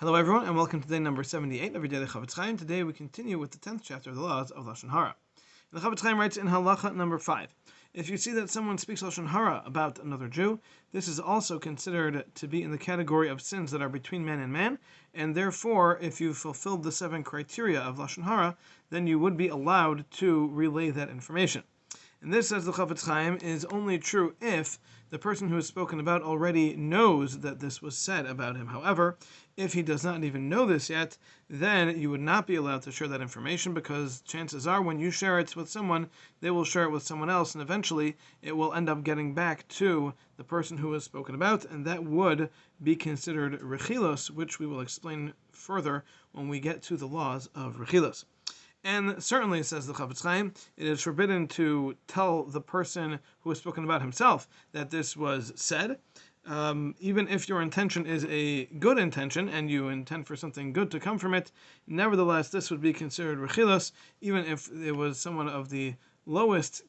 Hello everyone, and welcome to day number 78 of your daily Chofetz Chaim. Today we continue with the 10th chapter of the laws of Lashon Hara. The Chofetz Chaim writes in halacha number 5, if you see that someone speaks Lashon Hara about another Jew, this is also considered to be in the category of sins that are between man and man, and therefore, if you fulfilled the 7 criteria of Lashon Hara, then you would be allowed to relay that information. And this, says the Chofetz Chaim, is only true if the person who is spoken about already knows that this was said about him. However, if he does not even know this yet, then you would not be allowed to share that information, because chances are when you share it with someone, they will share it with someone else, and eventually it will end up getting back to the person who was spoken about, and that would be considered rechilos, which we will explain further when we get to the laws of rechilos. And certainly, says the Chofetz Chaim, it is forbidden to tell the person who has spoken about himself that this was said, even if your intention is a good intention and you intend for something good to come from it. Nevertheless, this would be considered rechilos, even if it was someone of the lowest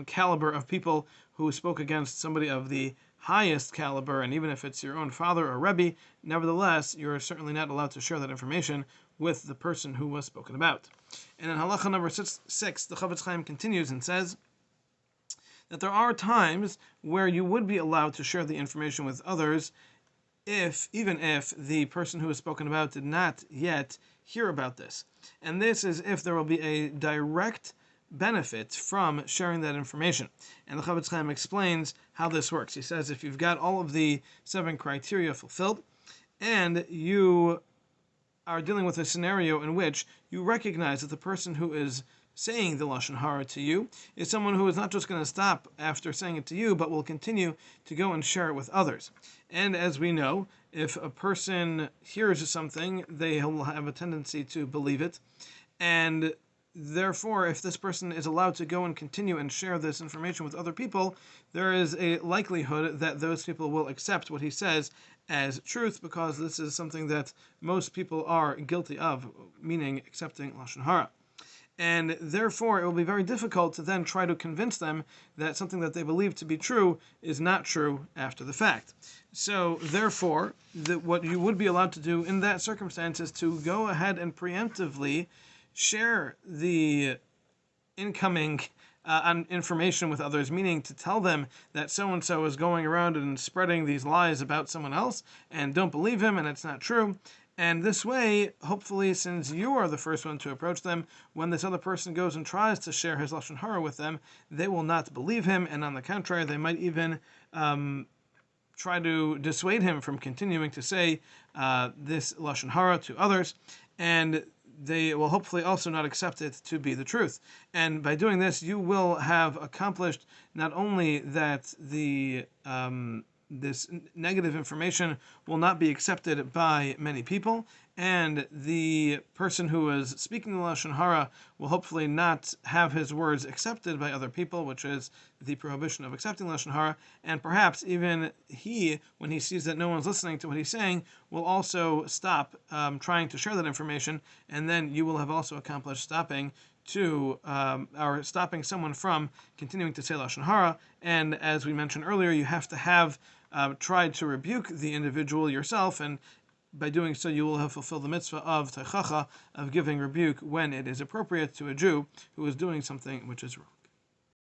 caliber of people who spoke against somebody of the highest caliber, and even if it's your own father or Rebbe, nevertheless, you're certainly not allowed to share that information with the person who was spoken about. And in halacha number 6, the Chofetz Chaim continues and says that there are times where you would be allowed to share the information with others, even if the person who is spoken about did not yet hear about this. And this is if there will be a direct benefit from sharing that information. And the Chofetz Chaim explains how this works. He says if you've got all of the 7 criteria fulfilled, and you are dealing with a scenario in which you recognize that the person who is saying the Lashon Hara to you is someone who is not just going to stop after saying it to you, but will continue to go and share it with others. And as we know, if a person hears something, they will have a tendency to believe it. And therefore, if this person is allowed to go and continue and share this information with other people, there is a likelihood that those people will accept what he says as truth, because this is something that most people are guilty of, meaning accepting Lashon Hara. And therefore, it will be very difficult to then try to convince them that something that they believe to be true is not true after the fact. So, therefore, what you would be allowed to do in that circumstance is to go ahead and preemptively share the incoming information with others, meaning to tell them that so-and-so is going around and spreading these lies about someone else, and don't believe him, and it's not true. And this way, hopefully, since you are the first one to approach them, when this other person goes and tries to share his Lashon Hara with them, they will not believe him, and on the contrary, they might even try to dissuade him from continuing to say this Lashon Hara to others, and they will hopefully also not accept it to be the truth. And by doing this, you will have accomplished not only that this negative information will not be accepted by many people, and the person who is speaking the Lashon Hara will hopefully not have his words accepted by other people, which is the prohibition of accepting Lashon Hara, and perhaps even he, when he sees that no one's listening to what he's saying, will also stop trying to share that information, and then you will have also accomplished stopping someone from continuing to say Lashon Hara. And as we mentioned earlier, you have to have tried to rebuke the individual yourself, and by doing so you will have fulfilled the mitzvah of Teichacha, of giving rebuke when it is appropriate to a Jew who is doing something which is wrong.